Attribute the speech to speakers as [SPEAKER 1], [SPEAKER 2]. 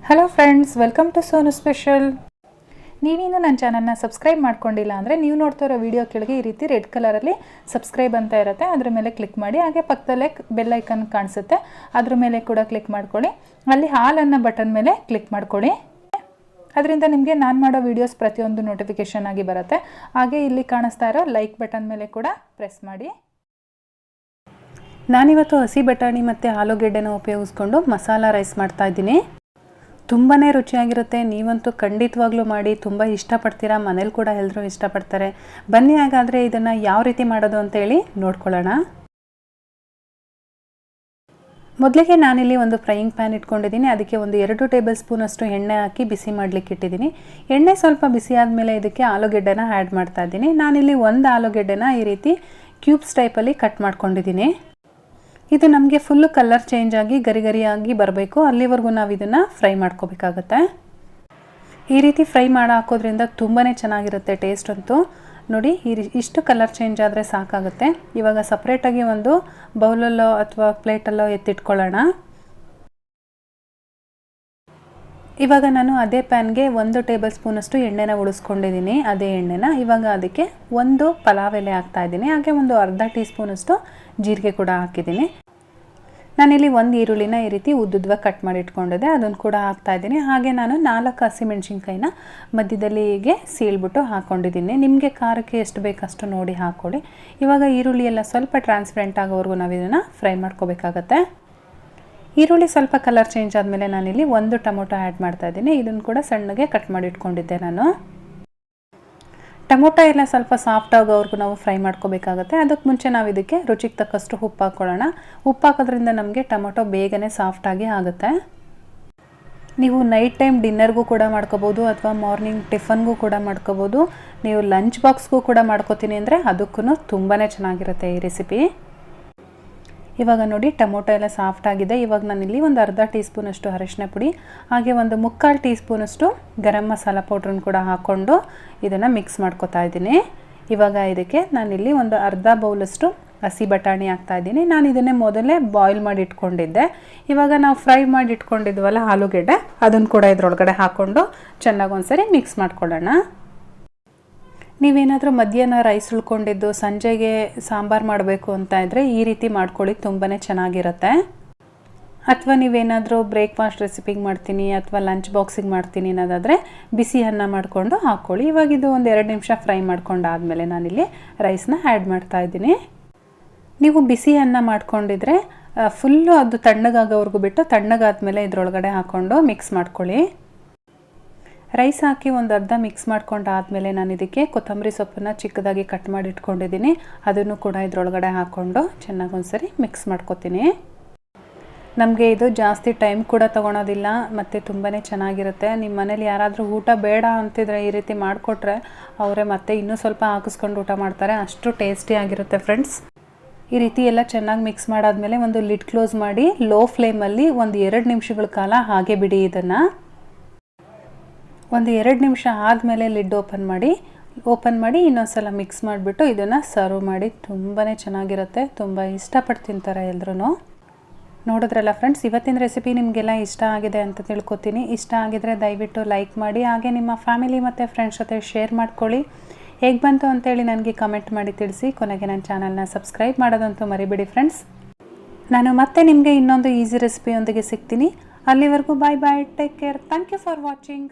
[SPEAKER 1] Hello friends, welcome to Sonu special. ನೀವಿನ್ನೂ ನನ್ನ ಚಾನಲ್ನ ಸಬ್ಸ್ಕ್ರೈಬ್ ಮಾಡ್ಕೊಂಡಿಲ್ಲ ಅಂದರೆ ನೀವು ನೋಡ್ತಾ ಇರೋ ವಿಡಿಯೋ ಕೆಳಗೆ ಈ ರೀತಿ ರೆಡ್ ಕಲರಲ್ಲಿ ಸಬ್ಸ್ಕ್ರೈಬ್ ಅಂತ ಇರುತ್ತೆ, ಅದ್ರ ಮೇಲೆ ಕ್ಲಿಕ್ ಮಾಡಿ. ಹಾಗೆ ಪಕ್ಕದಲ್ಲೇ ಬೆಲ್ ಐಕನ್ ಕಾಣಿಸುತ್ತೆ, ಅದ್ರ ಮೇಲೆ ಕೂಡ ಕ್ಲಿಕ್ ಮಾಡ್ಕೊಳ್ಳಿ. ಅಲ್ಲಿ ಆಲ್ ಅನ್ನೋ ಬಟನ್ ಮೇಲೆ ಕ್ಲಿಕ್ ಮಾಡ್ಕೊಳ್ಳಿ. ಅದರಿಂದ ನಿಮಗೆ ನಾನು ಮಾಡೋ ವೀಡಿಯೋಸ್ ಪ್ರತಿಯೊಂದು ನೋಟಿಫಿಕೇಷನ್ ಆಗಿ ಬರುತ್ತೆ. ಹಾಗೆ ಇಲ್ಲಿ ಕಾಣಿಸ್ತಾ ಇರೋ ಲೈಕ್ ಬಟನ್ ಮೇಲೆ ಕೂಡ ಪ್ರೆಸ್ ಮಾಡಿ. ನಾನಿವತ್ತು ಹಸಿ ಬಟಾಣಿ ಮತ್ತು ಆಲೂಗೆಡ್ಡೆನ ಉಪಯೋಗಿಸ್ಕೊಂಡು ಮಸಾಲ ರೈಸ್ ಮಾಡ್ತಾಯಿದ್ದೀನಿ. ತುಂಬಾ ರುಚಿಯಾಗಿರುತ್ತೆ. ನೀವಂತೂ ಖಂಡಿತವಾಗ್ಲೂ ಮಾಡಿ, ತುಂಬ ಇಷ್ಟಪಡ್ತೀರಾ. ಮನೇಲಿ ಕೂಡ ಎಲ್ಲರೂ ಇಷ್ಟಪಡ್ತಾರೆ. ಬನ್ನಿ ಹಾಗಾದರೆ ಇದನ್ನು ಯಾವ ರೀತಿ ಮಾಡೋದು ಅಂತೇಳಿ ನೋಡ್ಕೊಳ್ಳೋಣ. ಮೊದಲಿಗೆ ನಾನಿಲ್ಲಿ ಒಂದು ಫ್ರೈಯಿಂಗ್ ಪ್ಯಾನ್ ಇಟ್ಕೊಂಡಿದ್ದೀನಿ. ಅದಕ್ಕೆ ಒಂದು 2 ಟೇಬಲ್ ಸ್ಪೂನಷ್ಟು ಎಣ್ಣೆ ಹಾಕಿ ಬಿಸಿ ಮಾಡಲಿಕ್ಕೆ ಇಟ್ಟಿದ್ದೀನಿ. ಎಣ್ಣೆ ಸ್ವಲ್ಪ ಬಿಸಿ ಆದಮೇಲೆ ಇದಕ್ಕೆ ಆಲೂಗೆಡ್ಡೆನ ಆ್ಯಡ್ ಮಾಡ್ತಾ ಇದ್ದೀನಿ. ನಾನಿಲ್ಲಿ ಒಂದು ಆಲೂಗೆಡ್ಡೆನ ಈ ರೀತಿ ಕ್ಯೂಬ್ಸ್ ಟೈಪಲ್ಲಿ ಕಟ್ ಮಾಡ್ಕೊಂಡಿದ್ದೀನಿ. ಇದು ನಮಗೆ ಫುಲ್ಲು ಕಲರ್ ಚೇಂಜ್ ಆಗಿ ಗರಿ ಗರಿಯಾಗಿ ಬರಬೇಕು, ಅಲ್ಲಿವರೆಗೂ ನಾವು ಇದನ್ನು ಫ್ರೈ ಮಾಡ್ಕೋಬೇಕಾಗತ್ತೆ. ಈ ರೀತಿ ಫ್ರೈ ಹಾಕೋದ್ರಿಂದ ತುಂಬಾ ಚೆನ್ನಾಗಿರುತ್ತೆ ಟೇಸ್ಟ್ ಅಂತೂ. ನೋಡಿ, ಇಷ್ಟು ಕಲರ್ ಚೇಂಜ್ ಆದರೆ ಸಾಕಾಗುತ್ತೆ. ಇವಾಗ ಸಪ್ರೇಟಾಗಿ ಒಂದು ಬೌಲಲ್ಲೋ ಅಥವಾ ಪ್ಲೇಟಲ್ಲೋ ಎತ್ತಿಟ್ಕೊಳ್ಳೋಣ. ಇವಾಗ ನಾನು ಅದೇ ಪ್ಯಾನ್ಗೆ 1 ಟೇಬಲ್ ಸ್ಪೂನಷ್ಟು ಎಣ್ಣೆನ ಉಳಿಸ್ಕೊಂಡಿದ್ದೀನಿ. ಅದೇ ಎಣ್ಣೆನ ಇವಾಗ ಅದಕ್ಕೆ ಒಂದು ಪಲಾವ್ ಎಲೆ ಹಾಕ್ತಾಯಿದ್ದೀನಿ. ಹಾಗೆ ಒಂದು ಅರ್ಧ ಟೀ ಸ್ಪೂನಷ್ಟು ಜೀರಿಗೆ ಕೂಡ ಹಾಕಿದ್ದೀನಿ. ನಾನಿಲ್ಲಿ ಒಂದು ಈರುಳ್ಳಿನ ಈ ರೀತಿ ಉದ್ದುದ್ವಾಗಿ ಕಟ್ ಮಾಡಿ ಇಟ್ಕೊಂಡಿದ್ದೆ, ಅದನ್ನು ಕೂಡ ಹಾಕ್ತಾಯಿದ್ದೀನಿ. ಹಾಗೆ ನಾನು 4 ಹಸಿಮೆಣ್ಸಿನ್ಕಾಯಿನ ಮಧ್ಯದಲ್ಲಿ ಹೀಗೆ ಸೀಳ್ಬಿಟ್ಟು ಹಾಕ್ಕೊಂಡಿದ್ದೀನಿ. ನಿಮಗೆ ಖಾರಕ್ಕೆ ಎಷ್ಟು ಬೇಕಷ್ಟು ನೋಡಿ ಹಾಕ್ಕೊಳ್ಳಿ. ಇವಾಗ ಈರುಳ್ಳಿ ಎಲ್ಲ ಸ್ವಲ್ಪ ಟ್ರಾನ್ಸ್ಪರೆಂಟ್ ಆಗೋವರೆಗೂ ನಾವು ಇದನ್ನು ಫ್ರೈ ಮಾಡ್ಕೋಬೇಕಾಗತ್ತೆ. ಈರುಳ್ಳಿ ಸ್ವಲ್ಪ ಕಲರ್ ಚೇಂಜ್ ಆದಮೇಲೆ ನಾನಿಲ್ಲಿ 1 ಟೊಮೊಟೊ ಆ್ಯಡ್ ಮಾಡ್ತಾಯಿದ್ದೀನಿ. ಇದನ್ನು ಕೂಡ ಸಣ್ಣಗೆ ಕಟ್ ಮಾಡಿ ಇಟ್ಕೊಂಡಿದ್ದೆ ನಾನು. ಟೊಮೊಟೊ ಎಲ್ಲ ಸ್ವಲ್ಪ ಸಾಫ್ಟ್ ಆಗೋವರೆಗೂ ನಾವು ಫ್ರೈ ಮಾಡ್ಕೋಬೇಕಾಗತ್ತೆ. ಅದಕ್ಕೆ ಮುಂಚೆ ನಾವು ಇದಕ್ಕೆ ರುಚಿಗೆ ತಕ್ಕಷ್ಟು ಉಪ್ಪು ಹಾಕ್ಕೊಳ್ಳೋಣ. ಉಪ್ಪು ಹಾಕೋದ್ರಿಂದ ನಮಗೆ ಟೊಮೊಟೊ ಬೇಗನೆ ಸಾಫ್ಟಾಗಿ ಆಗುತ್ತೆ. ನೀವು ನೈಟ್ ಟೈಮ್ ಡಿನ್ನರ್ಗೂ ಕೂಡ ಮಾಡ್ಕೋಬೋದು, ಅಥವಾ ಮಾರ್ನಿಂಗ್ ಟಿಫನ್ಗೂ ಕೂಡ ಮಾಡ್ಕೋಬೋದು. ನೀವು ಲಂಚ್ ಬಾಕ್ಸ್ಗೂ ಕೂಡ ಮಾಡ್ಕೋತೀನಿ ಅಂದರೆ ಅದಕ್ಕೂ ತುಂಬಾ ಚೆನ್ನಾಗಿರುತ್ತೆ ಈ ರೆಸಿಪಿ. ಇವಾಗ ನೋಡಿ, ಟೊಮೊಟೊ ಎಲ್ಲ ಸಾಫ್ಟ್ ಆಗಿದೆ. ಇವಾಗ ನಾನಿಲ್ಲಿ ಒಂದು ಅರ್ಧ ಟೀ ಸ್ಪೂನಷ್ಟು ಅರಿಶಿನ ಪುಡಿ, ಹಾಗೆ ಒಂದು 3/4 ಟೀ ಸ್ಪೂನಷ್ಟು ಗರಂ ಮಸಾಲ ಪೌಡ್ರನ್ನು ಕೂಡ ಹಾಕ್ಕೊಂಡು ಇದನ್ನು ಮಿಕ್ಸ್ ಮಾಡ್ಕೊತಾ ಇದ್ದೀನಿ. ಇವಾಗ ಇದಕ್ಕೆ ನಾನಿಲ್ಲಿ ಒಂದು ಅರ್ಧ ಬೌಲಷ್ಟು ಹಸಿ ಬಟಾಣಿ ಹಾಕ್ತಾಯಿದ್ದೀನಿ. ನಾನು ಇದನ್ನೇ ಮೊದಲೇ ಬಾಯ್ಲ್ ಮಾಡಿ ಇಟ್ಕೊಂಡಿದ್ದೆ. ಇವಾಗ ನಾವು ಫ್ರೈ ಮಾಡಿ ಇಟ್ಕೊಂಡಿದ್ವಲ್ಲ ಆಲೂಗೆಡ್ಡೆ, ಅದನ್ನು ಕೂಡ ಇದರೊಳಗಡೆ ಹಾಕ್ಕೊಂಡು ಚೆನ್ನಾಗಿ ಒಂದ್ಸರಿ ಮಿಕ್ಸ್ ಮಾಡ್ಕೊಳ್ಳೋಣ. ನೀವೇನಾದರೂ ಮಧ್ಯಾಹ್ನ ರೈಸ್ ಉಳ್ಕೊಂಡಿದ್ದು ಸಂಜೆಗೆ ಸಾಂಬಾರು ಮಾಡಬೇಕು ಅಂತ ಇದ್ದರೆ ಈ ರೀತಿ ಮಾಡ್ಕೊಳ್ಳಿ, ತುಂಬಾ ಚೆನ್ನಾಗಿರುತ್ತೆ. ಅಥವಾ ನೀವೇನಾದರೂ ಬ್ರೇಕ್ಫಾಸ್ಟ್ ರೆಸಿಪಿಗೆ ಮಾಡ್ತೀನಿ ಅಥವಾ ಲಂಚ್ ಬಾಕ್ಸಿಗೆ ಮಾಡ್ತೀನಿ ಅನ್ನೋದಾದರೆ ಬಿಸಿ ಅನ್ನ ಮಾಡಿಕೊಂಡು ಹಾಕ್ಕೊಳ್ಳಿ. ಇವಾಗ ಇದು ಒಂದು 2 ನಿಮಿಷ ಫ್ರೈ ಮಾಡ್ಕೊಂಡಾದಮೇಲೆ ನಾನಿಲ್ಲಿ ರೈಸ್ನ ಆ್ಯಡ್ ಮಾಡ್ತಾಯಿದ್ದೀನಿ. ನೀವು ಬಿಸಿ ಅನ್ನ ಮಾಡ್ಕೊಂಡಿದ್ರೆ ಫುಲ್ಲು ಅದು ತಣ್ಣಗಾಗೋವರೆಗೂ ಬಿಟ್ಟು ತಣ್ಣಗಾದ್ಮೇಲೆ ಇದರೊಳಗಡೆ ಹಾಕ್ಕೊಂಡು ಮಿಕ್ಸ್ ಮಾಡ್ಕೊಳ್ಳಿ. ರೈಸ್ ಹಾಕಿ ಒಂದು ಅರ್ಧ ಮಿಕ್ಸ್ ಮಾಡ್ಕೊಂಡಾದಮೇಲೆ ನಾನು ಇದಕ್ಕೆ ಕೊತ್ತಂಬರಿ ಸೊಪ್ಪನ್ನು ಚಿಕ್ಕದಾಗಿ ಕಟ್ ಮಾಡಿ ಇಟ್ಕೊಂಡಿದ್ದೀನಿ. ಅದನ್ನು ಕೂಡ ಇದರೊಳಗಡೆ ಹಾಕ್ಕೊಂಡು ಚೆನ್ನಾಗಿ ಒಂದ್ಸರಿ ಮಿಕ್ಸ್ ಮಾಡ್ಕೊತೀನಿ. ನಮಗೆ ಇದು ಜಾಸ್ತಿ ಟೈಮ್ ಕೂಡ ತೊಗೊಳೋದಿಲ್ಲ ಮತ್ತು ತುಂಬಾ ಚೆನ್ನಾಗಿರುತ್ತೆ. ನಿಮ್ಮ ಮನೇಲಿ ಯಾರಾದರೂ ಊಟ ಬೇಡ ಅಂತಿದ್ರೆ ಈ ರೀತಿ ಮಾಡಿಕೊಟ್ರೆ ಅವರೇ ಮತ್ತೆ ಇನ್ನೂ ಸ್ವಲ್ಪ ಹಾಕಿಸ್ಕೊಂಡು ಊಟ ಮಾಡ್ತಾರೆ. ಅಷ್ಟು ಟೇಸ್ಟಿಯಾಗಿರುತ್ತೆ ಫ್ರೆಂಡ್ಸ್. ಈ ರೀತಿ ಎಲ್ಲ ಚೆನ್ನಾಗಿ ಮಿಕ್ಸ್ ಮಾಡಾದಮೇಲೆ ಒಂದು ಲಿಡ್ ಕ್ಲೋಸ್ ಮಾಡಿ ಲೋ ಫ್ಲೇಮಲ್ಲಿ ಒಂದು 2 ನಿಮಿಷಗಳ ಕಾಲ ಹಾಗೆ ಬಿಡಿ. ಇದನ್ನು ಒಂದು 2 ನಿಮಿಷ ಆದಮೇಲೆ ಲಿಡ್ ಓಪನ್ ಮಾಡಿ ಇನ್ನೊಂದ್ಸಲ ಮಿಕ್ಸ್ ಮಾಡಿಬಿಟ್ಟು ಇದನ್ನು ಸರ್ವ್ ಮಾಡಿ. ತುಂಬಾ ಚೆನ್ನಾಗಿರುತ್ತೆ, ತುಂಬ ಇಷ್ಟಪಟ್ಟು ತಿಂತಾರೆ ಎಲ್ಲರೂ. ನೋಡಿದ್ರಲ್ಲ ಫ್ರೆಂಡ್ಸ್, ಇವತ್ತಿನ ರೆಸಿಪಿ ನಿಮಗೆಲ್ಲ ಇಷ್ಟ ಆಗಿದೆ ಅಂತ ತಿಳ್ಕೊತೀನಿ. ಇಷ್ಟ ಆಗಿದರೆ ದಯವಿಟ್ಟು ಲೈಕ್ ಮಾಡಿ, ಹಾಗೆ ನಿಮ್ಮ ಫ್ಯಾಮಿಲಿ ಮತ್ತು ಫ್ರೆಂಡ್ಸ್ ಜೊತೆ ಶೇರ್ ಮಾಡ್ಕೊಳ್ಳಿ. ಹೇಗೆ ಬಂತು ಅಂತೇಳಿ ನನಗೆ ಕಮೆಂಟ್ ಮಾಡಿ ತಿಳಿಸಿ. ಕೊನೆಗೆ ನನ್ನ ಚಾನಲ್ನ ಸಬ್ಸ್ಕ್ರೈಬ್ ಮಾಡೋದಂತೂ ಮರಿಬೇಡಿ ಫ್ರೆಂಡ್ಸ್. ನಾನು ಮತ್ತೆ ನಿಮಗೆ ಇನ್ನೊಂದು ಈಸಿ ರೆಸಿಪಿಯೊಂದಿಗೆ ಸಿಗ್ತೀನಿ. ಅಲ್ಲಿವರೆಗೂ bye bye, take care, thank you for watching.